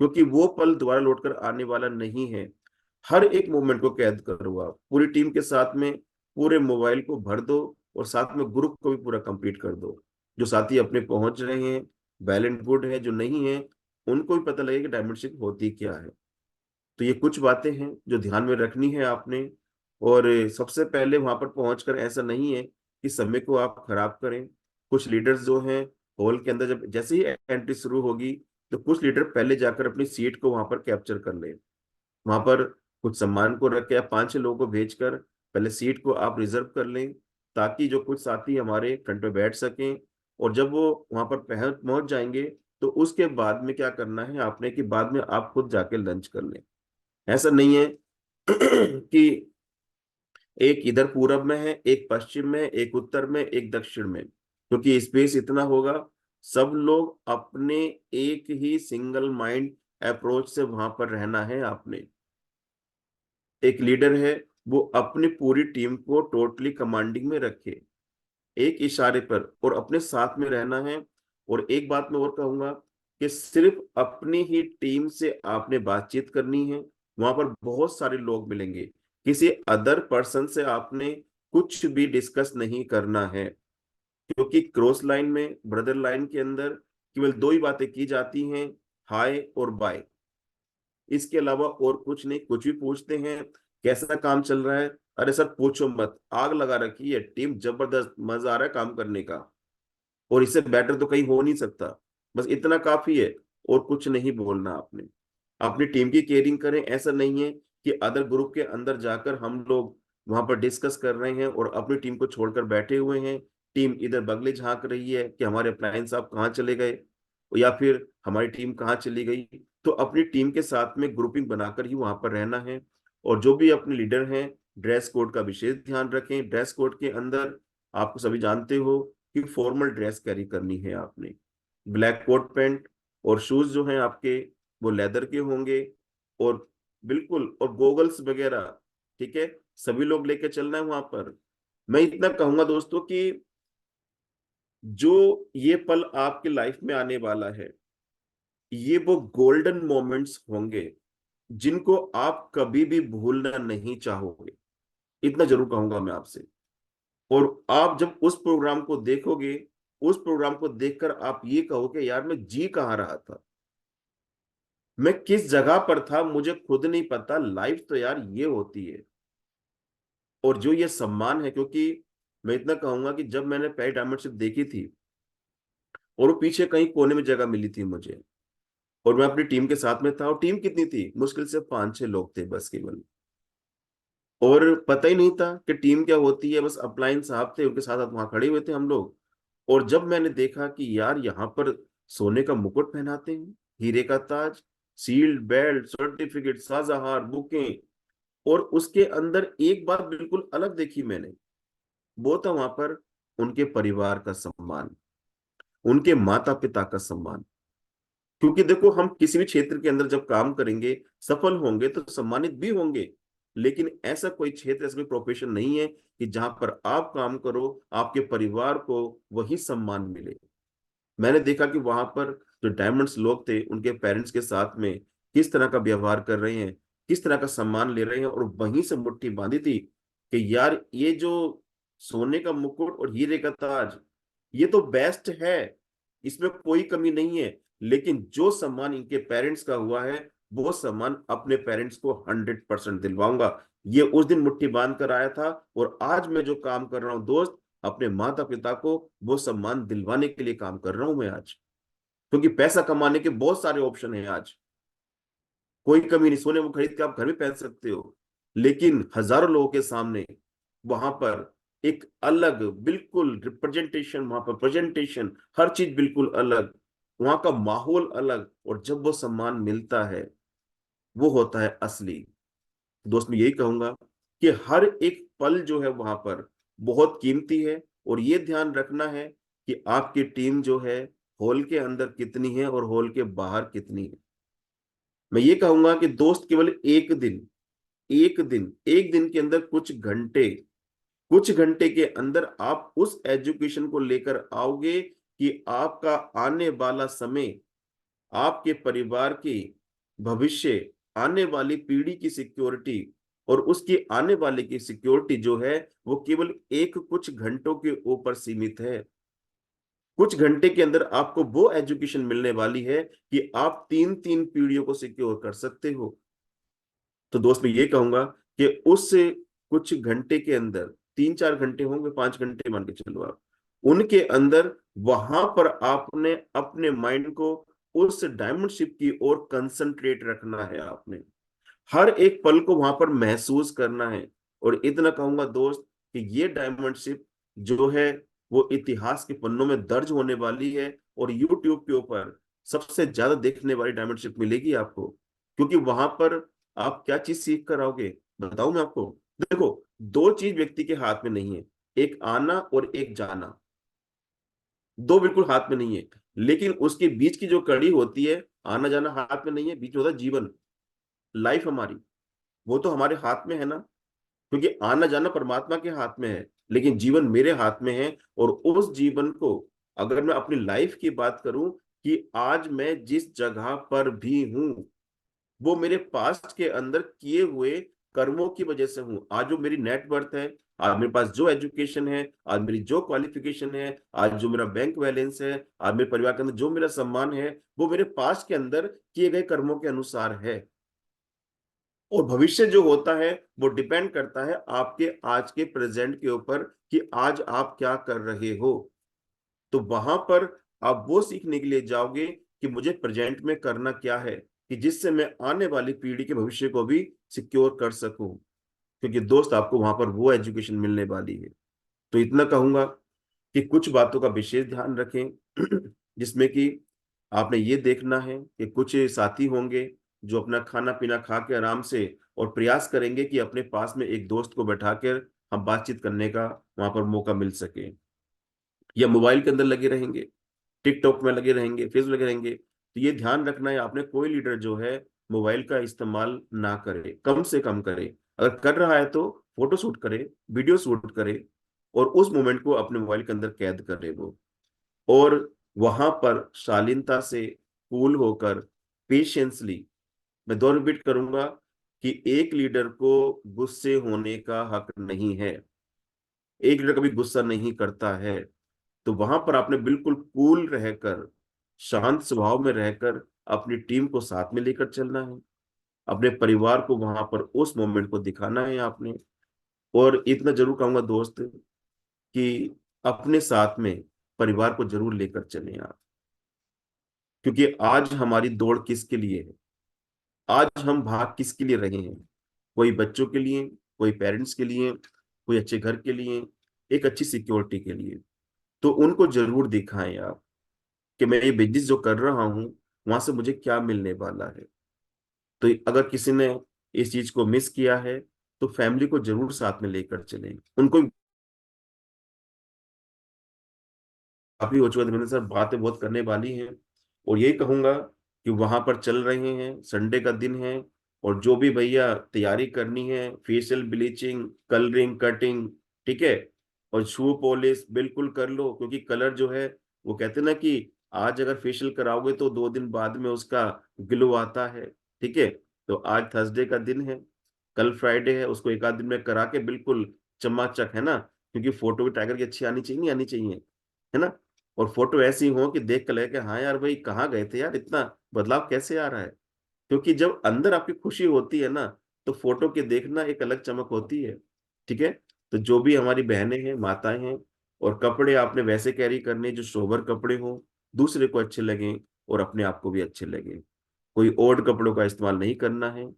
क्योंकि वो पल दोबारा लौटकर आने वाला नहीं है। हर एक मोमेंट को कैद करो आप पूरी टीम के साथ में, पूरे मोबाइल को भर दो, और साथ में ग्रुप को भी पूरा कंप्लीट कर दो। जो साथी अपने पहुंच रहे हैं, वेल एंड गुड है, जो नहीं है उनको भी पता लगे कि डायमेंडशिप होती क्या है। तो ये कुछ बातें हैं जो ध्यान में रखनी है आपने। और सबसे पहले वहां पर पहुंचकर ऐसा नहीं है कि समय को आप खराब करें। कुछ लीडर्स जो हैं हॉल के अंदर जब जैसे ही एंट्री शुरू होगी, तो कुछ लीडर पहले जाकर अपनी सीट को वहां पर कैप्चर कर ले। वहां पर कुछ सम्मान को रख के आप 5-6 लोगों को भेजकर पहले सीट को आप रिजर्व कर लें, ताकि जो कुछ साथी हमारे फ्रंट पे बैठ सकें। और जब वो वहां पर पहुंच जाएंगे, तो उसके बाद में क्या करना है आपने कि बाद में आप खुद जाके लंच कर लें। ऐसा नहीं है कि एक इधर पूरब में है, एक पश्चिम में, एक उत्तर में, एक दक्षिण में, क्योंकि स्पेस इतना होगा। सब लोग अपने एक ही सिंगल माइंड अप्रोच से वहां पर रहना है आपने। एक लीडर है, वो अपनी पूरी टीम को टोटली कमांडिंग में रखे, एक इशारे पर, और अपने साथ में रहना है। और एक बात मैं और कहूंगा कि सिर्फ अपनी ही टीम से आपने बातचीत करनी है। वहां पर बहुत सारे लोग मिलेंगे, किसी अदर पर्सन से आपने कुछ भी डिस्कस नहीं करना है, क्योंकि क्रॉस लाइन में, ब्रदर लाइन के अंदर केवल 2 ही बातें की जाती हैं, हाय और बाय। इसके अलावा और कुछ नहीं। कुछ भी पूछते हैं कैसा काम चल रहा है, अरे सर पूछो मत, आग लगा रखी है टीम, जबरदस्त मजा आ रहा है काम करने का, और इससे बेटर तो कहीं हो नहीं सकता। बस इतना काफी है, और कुछ नहीं बोलना आपने। अपनी टीम की केयरिंग करें। ऐसा नहीं है कि अदर ग्रुप के अंदर जाकर हम लोग वहां पर डिस्कस कर रहे हैं और अपनी टीम को छोड़कर बैठे हुए हैं, टीम इधर बगले झांक रही है कि हमारे अप्लायंस साहब कहाँ चले गए। या फिर हमारी टीम कहाँ चली गई, तो अपनी टीम के साथ में ग्रुपिंग बनाकर ही वहां पर रहना है। और जो भी अपने लीडर हैं, ड्रेस कोड का विशेष ध्यान रखें। ड्रेस कोड के अंदर आपको सभी जानते हो कि फॉर्मल ड्रेस कैरी करनी है आपने। ब्लैक कोट पैंट और शूज जो हैं आपके वो लेदर के होंगे, और बिल्कुल, और गोगल्स वगैरह, ठीक है, सभी लोग लेके चलना है वहां पर। मैं इतना कहूंगा दोस्तों कि जो ये पल आपके लाइफ में आने वाला है, ये वो गोल्डन मोमेंट्स होंगे जिनको आप कभी भी भूलना नहीं चाहोगे, इतना जरूर कहूंगा मैं आपसे। और आप जब उस प्रोग्राम को देखोगे, उस प्रोग्राम को देखकर आप ये कहोगे यार मैं जी कहाँ रहा था, मैं किस जगह पर था, मुझे खुद नहीं पता। लाइफ तो यार ये होती है। और जो ये सम्मान है, क्योंकि मैं इतना कहूंगा कि जब मैंने पहली डायमंडशिप देखी थी और वो पीछे कहीं कोने में जगह मिली थी मुझे, और मैं अपनी टीम के साथ में था, और टीम कितनी थी, मुश्किल से 5-6 लोग थे बस केवल। और पता ही नहीं था कि टीम क्या होती है, बस अपलाइन साहब थे, उनके साथ साथ वहां खड़े हुए थे हम लोग। और जब मैंने देखा कि यार यहाँ पर सोने का मुकुट पहनाते हैं, हीरे का ताज, सील्ड बेल्ट, सर्टिफिकेट, साजाहार, बुकें, और उसके अंदर एक बात बिल्कुल अलग देखी मैंने, वो था वहां पर उनके परिवार का सम्मान, उनके माता पिता का सम्मान। क्योंकि देखो, हम किसी भी क्षेत्र के अंदर जब काम करेंगे, सफल होंगे तो सम्मानित भी होंगे, लेकिन ऐसा कोई क्षेत्र, ऐसा कोई प्रोफेशन नहीं है कि जहां पर आप काम करो आपके परिवार को वही सम्मान मिले। मैंने देखा कि वहां पर जो डायमंड्स लोग थे, उनके पेरेंट्स के साथ में किस तरह का व्यवहार कर रहे हैं, किस तरह का सम्मान ले रहे हैं, और वहीं से मुट्ठी बांधी थी कि यार ये जो सोने का मुकुट और हीरे का ताज, ये तो बेस्ट है, इसमें कोई कमी नहीं है, लेकिन जो सम्मान इनके पेरेंट्स का हुआ है, वो सम्मान अपने पेरेंट्स को 100% दिलवाऊंगा। ये उस दिन मुट्ठी बांध कर आया था, और आज मैं जो काम कर रहा हूं दोस्त, अपने माता पिता को वो सम्मान दिलवाने के लिए काम कर रहा हूं मैं आज। क्योंकि पैसा कमाने के बहुत सारे ऑप्शन हैं आज, कोई कमी नहीं, सोने वो खरीद के आप घर में पहन सकते हो, लेकिन हजारों लोगों के सामने वहां पर एक अलग बिल्कुल रिप्रेजेंटेशन, वहां पर प्रेजेंटेशन, हर चीज बिल्कुल अलग, वहां का माहौल अलग, और जब वो सम्मान मिलता है वो होता है असली। दोस्त मैं यही कहूंगा कि हर एक पल जो है वहां पर बहुत कीमती है, और ये ध्यान रखना है कि आपकी टीम जो है हॉल के अंदर कितनी है और हॉल के बाहर कितनी है। मैं ये कहूंगा कि दोस्त केवल एक दिन के अंदर कुछ घंटे के अंदर आप उस एजुकेशन को लेकर आओगे कि आपका आने वाला समय, आपके परिवार की भविष्य, आने वाली पीढ़ी की सिक्योरिटी, और उसकी आने वाले की सिक्योरिटी जो है वो केवल कुछ घंटों के ऊपर सीमित है। कुछ घंटे के अंदर आपको वो एजुकेशन मिलने वाली है कि आप 3-3 पीढ़ियों को सिक्योर कर सकते हो। तो दोस्त मैं ये कहूंगा कि उस कुछ घंटे के अंदर, 3-4 घंटे होंगे, 5 घंटे मान के चलो आप, उनके अंदर वहां पर आपने अपने माइंड को उस डायमंडशिप की ओर कंसंट्रेट रखना है। आपने हर एक पल को वहां पर महसूस करना है। और इतना कहूंगा दोस्त कि ये डायमंडशिप जो है वो इतिहास के पन्नों में दर्ज होने वाली है, और यूट्यूब के ऊपर सबसे ज्यादा देखने वाली डायमंडशिप मिलेगी आपको। क्योंकि वहां पर आप क्या चीज सीख कर आओगे, बताऊं मैं आपको। देखो, दो चीज व्यक्ति के हाथ में नहीं है, एक आना और एक जाना, दो बिल्कुल हाथ में नहीं है। लेकिन उसके बीच की जो कड़ी होती है, आना जाना हाथ में नहीं है, बीच में होता है जीवन, लाइफ हमारी, वो तो हमारे हाथ में है ना। क्योंकि आना जाना परमात्मा के हाथ में है, लेकिन जीवन मेरे हाथ में है। और उस जीवन को, अगर मैं अपनी लाइफ की बात करूं, कि आज मैं जिस जगह पर भी हूं वो मेरे पास्ट के अंदर किए हुए कर्मों की वजह से हूं। आज जो मेरी नेटवर्थ है, आज मेरे पास जो एजुकेशन है, आज मेरी जो क्वालिफिकेशन है, आज जो मेरा बैंक बैलेंस है, आज मेरे परिवार के अंदर जो मेरा सम्मान है, वो मेरे पास्ट के अंदर किए गए कर्मों के अनुसार है। और भविष्य जो होता है वो डिपेंड करता है आपके आज के प्रेजेंट के ऊपर, कि आज आप क्या कर रहे हो। तो वहां पर आप वो सीखने के लिए जाओगे कि मुझे प्रेजेंट में करना क्या है, कि जिससे मैं आने वाली पीढ़ी के भविष्य को भी सिक्योर कर सकूं। क्योंकि दोस्त आपको वहां पर वो एजुकेशन मिलने वाली है। तो इतना कहूंगा कि कुछ बातों का विशेष ध्यान रखें जिसमें कि आपने ये देखना है कि कुछ साथी होंगे जो अपना खाना पीना खा के आराम से और प्रयास करेंगे कि अपने पास में एक दोस्त को बैठाकर हम बातचीत करने का वहां पर मौका मिल सके, या मोबाइल के अंदर लगे रहेंगे, टिकटॉक में लगे रहेंगे, फेसबुक लगे रहेंगे। तो ये ध्यान रखना है आपने, कोई लीडर जो है मोबाइल का इस्तेमाल ना करे, कम से कम करे। अगर कर रहा है तो फोटो शूट करे, वीडियो शूट करे, और उस मोमेंट को अपने मोबाइल के अंदर कैद करे वो। और वहां पर शालीनता से, कूल होकर, पेशेंसली, मैं दो रिपीट करूंगा कि एक लीडर को गुस्से होने का हक नहीं है, एक लीडर कभी गुस्सा नहीं करता है। तो वहां पर आपने बिल्कुल कूल रहकर, शांत स्वभाव में रहकर अपनी टीम को साथ में लेकर चलना है, अपने परिवार को वहां पर उस मोमेंट को दिखाना है आपने। और इतना जरूर कहूंगा दोस्त कि अपने साथ में परिवार को जरूर लेकर चलें आप, क्योंकि आज हमारी दौड़ किसके लिए है, आज हम भाग किसके लिए रहे हैं? कोई बच्चों के लिए, कोई पेरेंट्स के लिए, कोई अच्छे घर के लिए, एक अच्छी सिक्योरिटी के लिए। तो उनको जरूर दिखाएं आप कि मैं ये बिजनेस जो कर रहा हूं वहां से मुझे क्या मिलने वाला है। तो अगर किसी ने इस चीज को मिस किया है तो फैमिली को जरूर साथ में लेकर चलें, उनको। काफी हो चुका धर्मेंद्र सर, बातें बहुत करने वाली हैं, और यही कहूंगा कि वहां पर चल रहे हैं, संडे का दिन है, और जो भी भैया तैयारी करनी है, फेशियल ब्लीचिंग, कलरिंग, कटिंग, ठीक है, और शू पॉलिश बिल्कुल कर लो, क्योंकि कलर जो है वो कहते हैं ना कि आज अगर फेशियल कराओगे तो 2 दिन बाद में उसका ग्लो आता है, ठीक है। तो आज थर्सडे का दिन है, कल फ्राइडे है, उसको एक आध दिन में करा के बिल्कुल चमाचक, है ना, क्योंकि फोटो भी टाइगर की अच्छी आनी चाहिए, नहीं आनी चाहिए, है ना। और फोटो ऐसी हो कि देख कर लगे कि हाँ यार भाई कहाँ गए थे यार, इतना बदलाव कैसे आ रहा है। क्योंकि जब अंदर आपकी खुशी होती है ना, तो फोटो के देखना एक अलग चमक होती है, ठीक है। तो जो भी हमारी बहनें हैं, माताएं हैं, और कपड़े आपने वैसे कैरी करने जो सोबर कपड़े हो, दूसरे को अच्छे लगें और अपने आप को भी अच्छे लगे। कोई ओल्ड कपड़ों का इस्तेमाल नहीं करना है।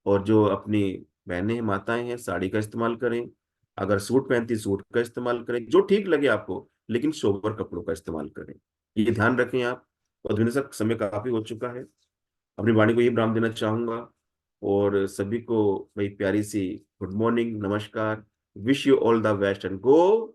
और जो अपनी बहनें हैं, माताएं हैं, साड़ी का इस्तेमाल करें, अगर सूट पहनती सूट का इस्तेमाल करें, जो ठीक लगे आपको, लेकिन सोबर कपड़ों का इस्तेमाल करें, ये ध्यान रखें आप। और धन्य सर, समय काफी हो चुका है, अपनी वाणी को ये विराम देना चाहूंगा, और सभी को भाई प्यारी सी गुड मॉर्निंग, नमस्कार, wish you all the best and go